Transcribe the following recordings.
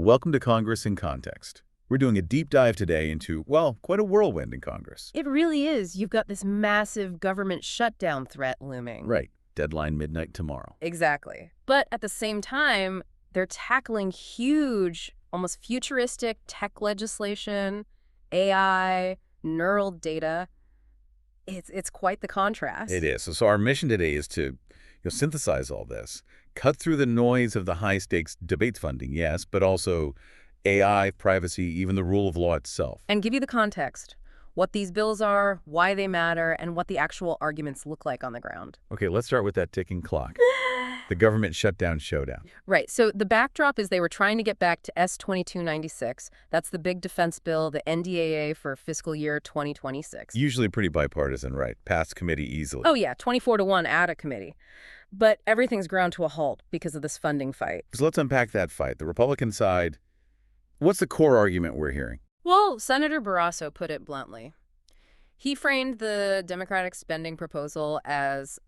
Welcome to Congress in Context. We're doing a deep dive today into, well, quite a whirlwind in Congress. It really is. You've got this massive government shutdown threat looming. Right. Deadline midnight tomorrow. Exactly. But at the same time, they're tackling huge, almost futuristic tech legislation, AI, neural data. It's quite the contrast. It is. So our mission today is to synthesize all this, cut through the noise of the high-stakes debate funding, yes, but also AI, privacy, even the rule of law itself. And give you the context, what these bills are, why they matter, and what the actual arguments look like on the ground. Okay, let's start with that ticking clock. The government shutdown showdown. Right. So the backdrop is they were trying to get back to S-2296. That's the big defense bill, the NDAA for fiscal year 2026. Usually pretty bipartisan, right? Passed committee easily. Oh, yeah, 24-1 at a committee. But everything's ground to a halt because of this funding fight. So let's unpack that fight. The Republican side, what's the core argument we're hearing? Well, Senator Barrasso put it bluntly. He framed the Democratic spending proposal as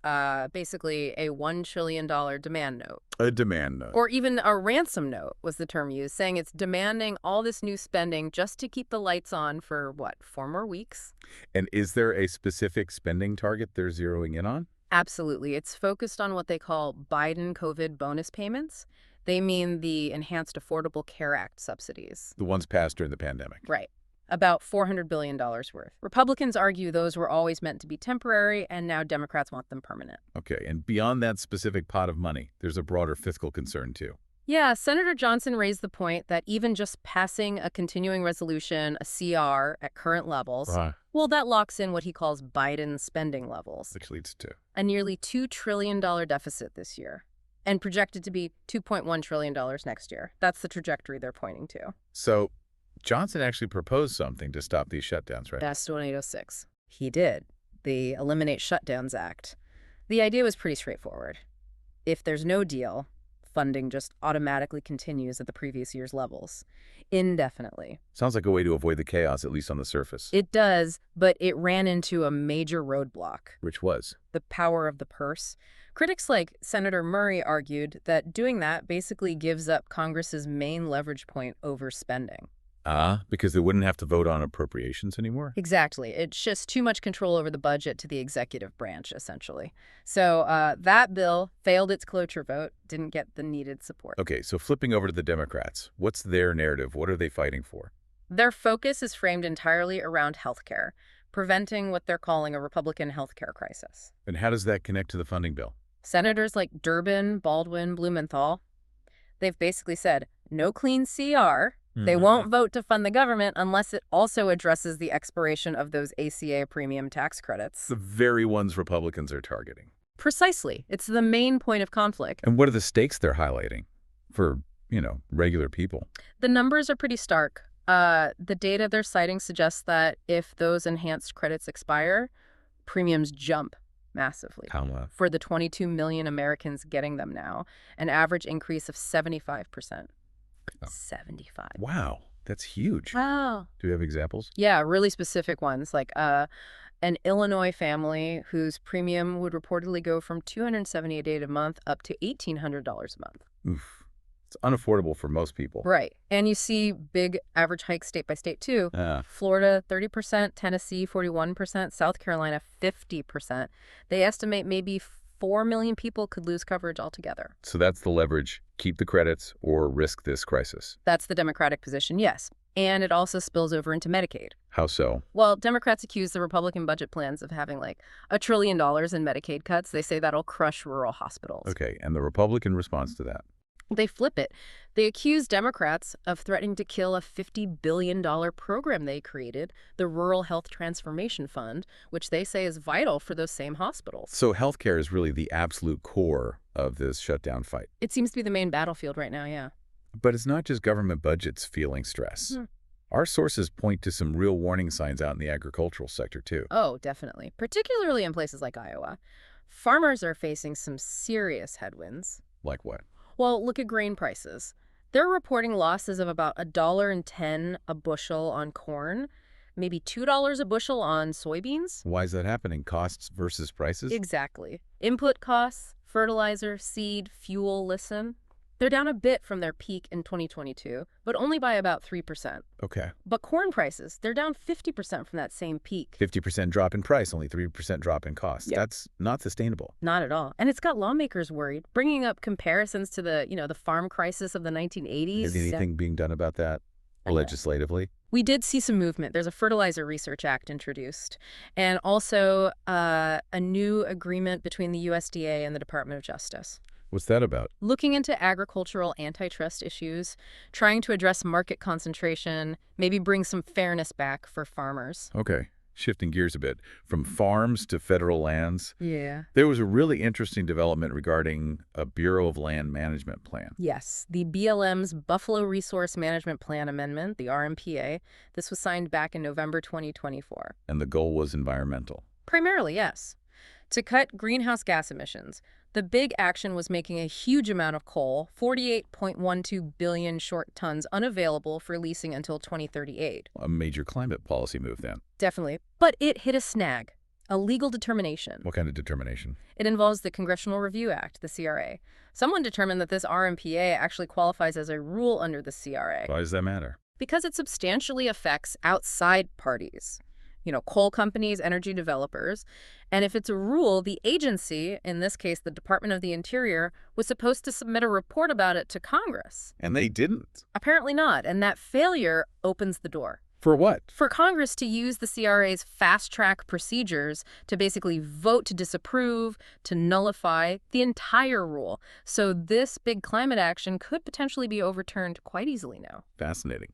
basically a $1 trillion demand note. A demand note. Or even a ransom note was the term used, saying it's demanding all this new spending just to keep the lights on for, 4 more weeks? And is there a specific spending target they're zeroing in on? Absolutely. It's focused on what they call Biden COVID bonus payments. They mean the Enhanced Affordable Care Act subsidies. The ones passed during the pandemic. Right. About $400 billion worth. Republicans argue those were always meant to be temporary, and now Democrats want them permanent. Okay, and beyond that specific pot of money, there's a broader fiscal concern, too. Yeah, Senator Johnson raised the point that even just passing a continuing resolution, a CR, at current levels, well, that locks in what he calls Biden spending levels. Which leads to a nearly $2 trillion deficit this year, and projected to be $2.1 trillion next year. That's the trajectory they're pointing to. So Johnson actually proposed something to stop these shutdowns, right? S-2806. He did. The Eliminate Shutdowns Act. The idea was pretty straightforward. If there's no deal, funding just automatically continues at the previous year's levels, indefinitely. Sounds like a way to avoid the chaos, at least on the surface. It does, but it ran into a major roadblock. Which was? The power of the purse. Critics like Senator Murray argued that doing that basically gives up Congress's main leverage point over spending. Because they wouldn't have to vote on appropriations anymore? Exactly. It shifts too much control over the budget to the executive branch, essentially. So that bill failed its cloture vote, didn't get the needed support. Okay, so flipping over to the Democrats, what's their narrative? What are they fighting for? Their focus is framed entirely around health care, preventing what they're calling a Republican health care crisis. And how does that connect to the funding bill? Senators like Durbin, Baldwin, Blumenthal, they've basically said, no clean CR. They won't vote to fund the government unless it also addresses the expiration of those ACA premium tax credits. The very ones Republicans are targeting. Precisely. It's the main point of conflict. And what are the stakes they're highlighting for, regular people? The numbers are pretty stark. The data they're citing suggests that if those enhanced credits expire, premiums jump massively. How much? For the 22 million Americans getting them now, an average increase of 75%. 75. Wow, that's huge. Wow. Do you have examples? Yeah, really specific ones, like an Illinois family whose premium would reportedly go from $278 a month up to $1,800 a month. Oof. It's unaffordable for most people. Right. And you see big average hikes state by state, too. Florida, 30%, Tennessee, 41%, South Carolina, 50%. They estimate maybe 4 million people could lose coverage altogether. So that's the leverage. Keep the credits or risk this crisis. That's the Democratic position, yes. And it also spills over into Medicaid. How so? Well, Democrats accuse the Republican budget plans of having $1 trillion in Medicaid cuts. They say that'll crush rural hospitals. Okay, and the Republican response to that? They flip it. They accuse Democrats of threatening to kill a $50 billion program they created, the Rural Health Transformation Fund, which they say is vital for those same hospitals. So healthcare is really the absolute core of this shutdown fight. It seems to be the main battlefield right now, yeah. But it's not just government budgets feeling stress. Our sources point to some real warning signs out in the agricultural sector, too. Oh, definitely. Particularly in places like Iowa. Farmers are facing some serious headwinds. Like what? Well, look at grain prices. They're reporting losses of about $1.10 a bushel on corn, maybe $2 a bushel on soybeans. Why is that happening? Costs versus prices? Exactly. Input costs, fertilizer, seed, fuel, listen. They're down a bit from their peak in 2022, but only by about 3%. Okay. But corn prices, they're down 50% from that same peak. 50% drop in price, only 3% drop in cost. Yep. That's not sustainable. Not at all. And it's got lawmakers worried, bringing up comparisons to the farm crisis of the 1980s. Is anything being done about that legislatively? We did see some movement. There's a Fertilizer Research Act introduced, and also a new agreement between the USDA and the Department of Justice. What's that about? Looking into agricultural antitrust issues, trying to address market concentration, maybe bring some fairness back for farmers. Okay. Shifting gears a bit, from farms to federal lands. Yeah. There was a really interesting development regarding a Bureau of Land Management plan. Yes, the BLM's Buffalo Resource Management Plan Amendment, the RMPA. This was signed back in November 2024. And the goal was environmental. Primarily, yes. To cut greenhouse gas emissions, the big action was making a huge amount of coal, 48.12 billion short tons, unavailable for leasing until 2038. A major climate policy move then. Definitely. But it hit a snag, a legal determination. What kind of determination? It involves the Congressional Review Act, the CRA. Someone determined that this RMPA actually qualifies as a rule under the CRA. Why does that matter? Because it substantially affects outside parties. Coal companies, energy developers. And if it's a rule, the agency, in this case the Department of the Interior, was supposed to submit a report about it to Congress. And they didn't. Apparently not, and that failure opens the door. For what? For Congress to use the CRA's fast-track procedures to basically vote to disapprove, to nullify the entire rule. So this big climate action could potentially be overturned quite easily now. Fascinating.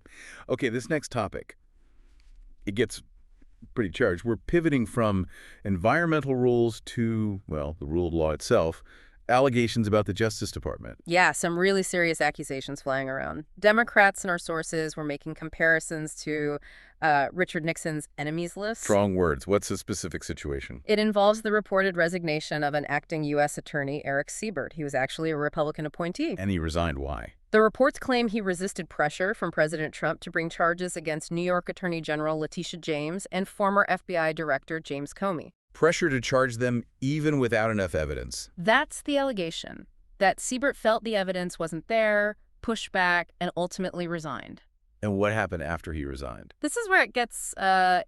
Okay, this next topic, it gets pretty charged. We're pivoting from environmental rules to, well, the rule of law itself, allegations about the Justice Department. Yeah, some really serious accusations flying around. Democrats in our sources were making comparisons to Richard Nixon's enemies list. Strong words. What's the specific situation? It involves the reported resignation of an acting U.S. attorney, Eric Siebert. He was actually a Republican appointee. And he resigned. Why? The reports claim he resisted pressure from President Trump to bring charges against New York Attorney General Letitia James and former FBI Director James Comey. Pressure to charge them even without enough evidence. That's the allegation, that Siebert felt the evidence wasn't there, pushed back, and ultimately resigned. And what happened after he resigned? This is where it gets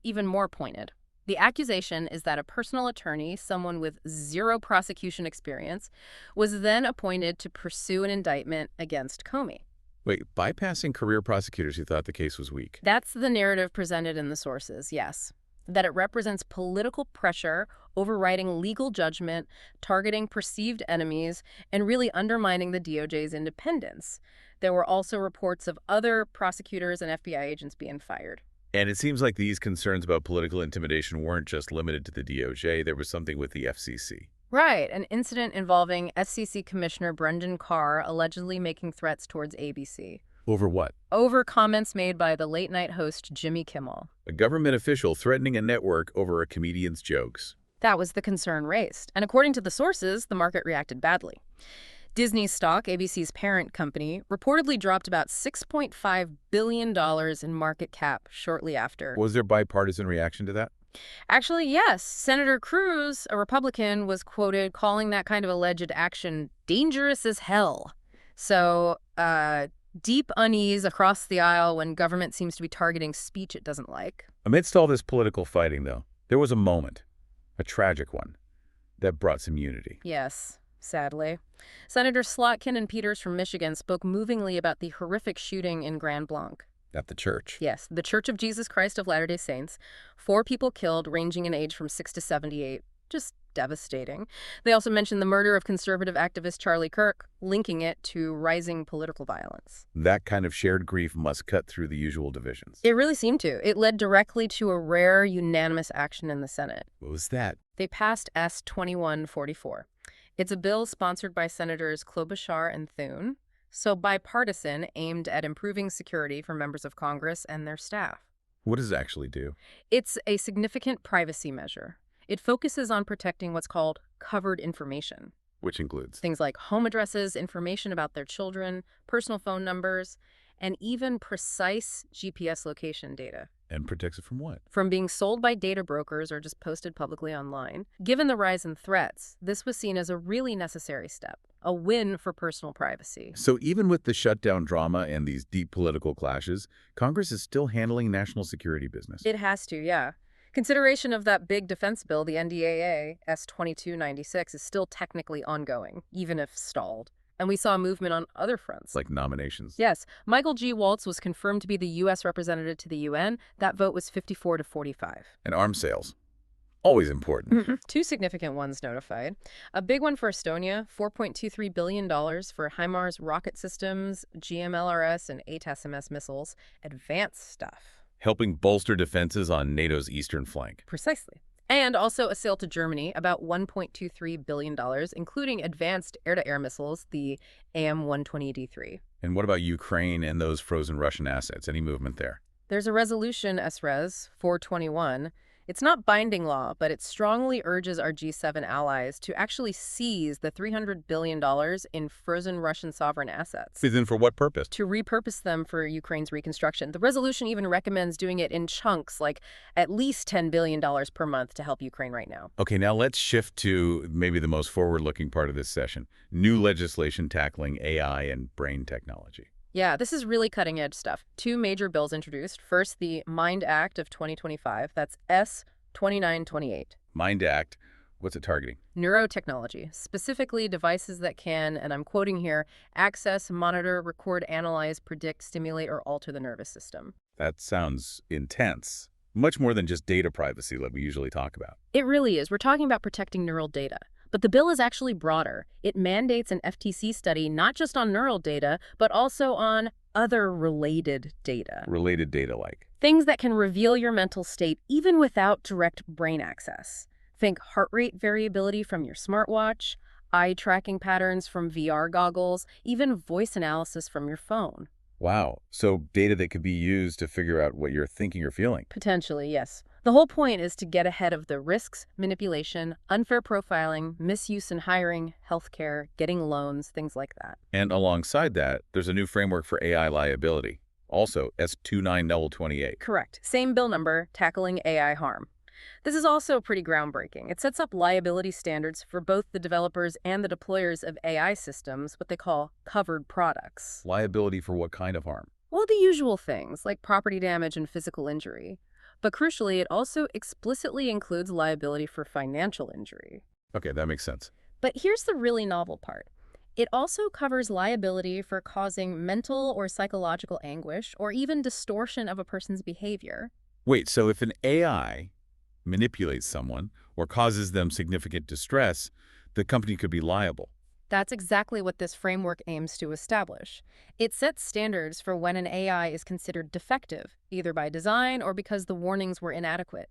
even more pointed. The accusation is that a personal attorney, someone with zero prosecution experience, was then appointed to pursue an indictment against Comey. Wait, bypassing career prosecutors who thought the case was weak. That's the narrative presented in the sources, yes. That it represents political pressure, overriding legal judgment, targeting perceived enemies, and really undermining the DOJ's independence. There were also reports of other prosecutors and FBI agents being fired. And it seems like these concerns about political intimidation weren't just limited to the DOJ. There was something with the FCC. Right, an incident involving SEC Commissioner Brendan Carr allegedly making threats towards ABC. Over what? Over comments made by the late-night host Jimmy Kimmel. A government official threatening a network over a comedian's jokes. That was the concern raised. And according to the sources, the market reacted badly. Disney's stock, ABC's parent company, reportedly dropped about $6.5 billion in market cap shortly after. Was there bipartisan reaction to that? Actually, yes. Senator Cruz, a Republican, was quoted calling that kind of alleged action dangerous as hell. So, deep unease across the aisle when government seems to be targeting speech it doesn't like. Amidst all this political fighting, though, there was a moment, a tragic one, that brought some unity. Yes. Sadly. Senator Slotkin and Peters from Michigan spoke movingly about the horrific shooting in Grand Blanc. At the church. Yes, the Church of Jesus Christ of Latter-day Saints. 4 people killed, ranging in age from 6 to 78. Just devastating. They also mentioned the murder of conservative activist Charlie Kirk, linking it to rising political violence. That kind of shared grief must cut through the usual divisions. It really seemed to. It led directly to a rare unanimous action in the Senate. What was that? They passed S. 2144. It's a bill sponsored by Senators Klobuchar and Thune, so bipartisan, aimed at improving security for members of Congress and their staff. What does it actually do? It's a significant privacy measure. It focuses on protecting what's called covered information. Which includes? Things like home addresses, information about their children, personal phone numbers, and even precise GPS location data. And protects it from what? From being sold by data brokers or just posted publicly online. Given the rise in threats, this was seen as a really necessary step, a win for personal privacy. So even with the shutdown drama and these deep political clashes, Congress is still handling national security business. It has to, yeah. Consideration of that big defense bill, the NDAA, S-2296, is still technically ongoing, even if stalled. And we saw movement on other fronts. Like nominations. Yes, Michael G. Waltz was confirmed to be the U.S. representative to the UN. That vote was 54 to 45. And arms sales. Always important. Two significant ones notified. A big one for Estonia, $4.23 billion for HIMARS rocket systems, GMLRS, and ATACMS missiles. Advanced stuff. Helping bolster defenses on NATO's eastern flank. Precisely. And also a sale to Germany, about $1.23 billion, including advanced air-to-air missiles, the AM-120D3. And what about Ukraine and those frozen Russian assets? Any movement there? There's a resolution, SRES 421. It's not binding law, but it strongly urges our G7 allies to actually seize the $300 billion in frozen Russian sovereign assets. Then for what purpose? To repurpose them for Ukraine's reconstruction. The resolution even recommends doing it in chunks, like at least $10 billion per month to help Ukraine right now. Okay, now let's shift to maybe the most forward-looking part of this session. New legislation tackling AI and brain technology. Yeah, this is really cutting-edge stuff. Two major bills introduced. First, the MIND Act of 2025. That's S-2928. MIND Act, what's it targeting? Neurotechnology, specifically devices that can, and I'm quoting here, access, monitor, record, analyze, predict, stimulate, or alter the nervous system. That sounds intense. Much more than just data privacy like we usually talk about. It really is. We're talking about protecting neural data. But the bill is actually broader. It mandates an FTC study not just on neural data, but also on other related data. Related data like? Things that can reveal your mental state even without direct brain access. Think heart rate variability from your smartwatch, eye tracking patterns from VR goggles, even voice analysis from your phone. Wow. So data that could be used to figure out what you're thinking or feeling. Potentially, yes. The whole point is to get ahead of the risks, manipulation, unfair profiling, misuse in hiring, healthcare, getting loans, things like that. And alongside that, there's a new framework for AI liability. Also, S-2928. Correct. Same bill number, tackling AI harm. This is also pretty groundbreaking. It sets up liability standards for both the developers and the deployers of AI systems, what they call covered products. Liability for what kind of harm? Well, the usual things, like property damage and physical injury. But crucially, it also explicitly includes liability for financial injury. Okay, that makes sense. But here's the really novel part. It also covers liability for causing mental or psychological anguish or even distortion of a person's behavior. Wait, so if an AI manipulates someone or causes them significant distress, the company could be liable. That's exactly what this framework aims to establish. It sets standards for when an AI is considered defective, either by design or because the warnings were inadequate.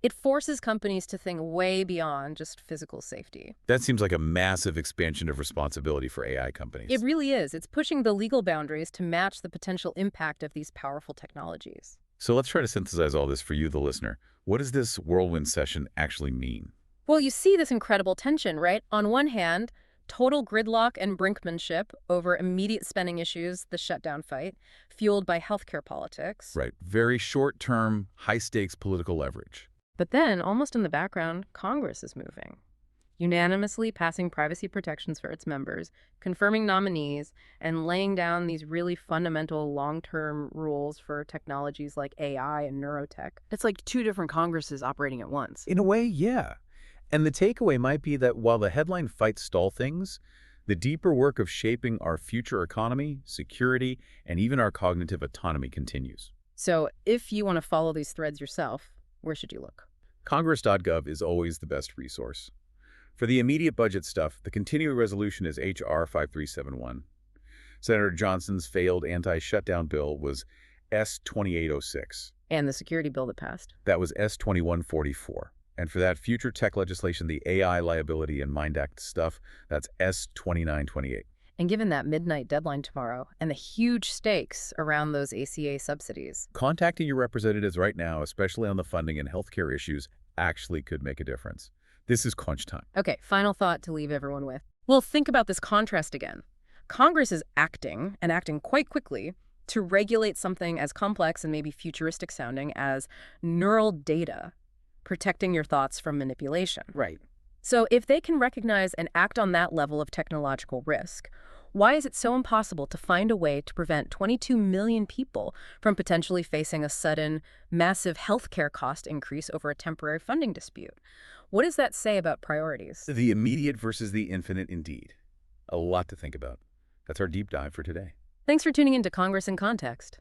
It forces companies to think way beyond just physical safety. That seems like a massive expansion of responsibility for AI companies. It really is. It's pushing the legal boundaries to match the potential impact of these powerful technologies. So let's try to synthesize all this for you, the listener. What does this whirlwind session actually mean? Well, you see this incredible tension, right? On one hand, total gridlock and brinkmanship over immediate spending issues, the shutdown fight, fueled by healthcare politics. Right. Very short-term, high-stakes political leverage. But then, almost in the background, Congress is moving, unanimously passing privacy protections for its members, confirming nominees, and laying down these really fundamental long-term rules for technologies like AI and neurotech. It's like two different Congresses operating at once. In a way, yeah. And the takeaway might be that while the headline fights stall things, the deeper work of shaping our future economy, security, and even our cognitive autonomy continues. So if you want to follow these threads yourself, where should you look? Congress.gov is always the best resource. For the immediate budget stuff, the continuing resolution is H.R. 5371. Senator Johnson's failed anti-shutdown bill was S-2806. And the security bill that passed? That was S-2144. And for that future tech legislation, the AI liability and MIND Act stuff, that's S-2928. And given that midnight deadline tomorrow and the huge stakes around those ACA subsidies, contacting your representatives right now, especially on the funding and healthcare issues, actually could make a difference. This is crunch time. Okay, final thought to leave everyone with. Well, think about this contrast again. Congress is acting, and acting quite quickly, to regulate something as complex and maybe futuristic sounding as neural data, protecting your thoughts from manipulation. Right. So if they can recognize and act on that level of technological risk, why is it so impossible to find a way to prevent 22 million people from potentially facing a sudden, massive healthcare cost increase over a temporary funding dispute? What does that say about priorities? The immediate versus the infinite indeed. A lot to think about. That's our deep dive for today. Thanks for tuning in to Congress in Context.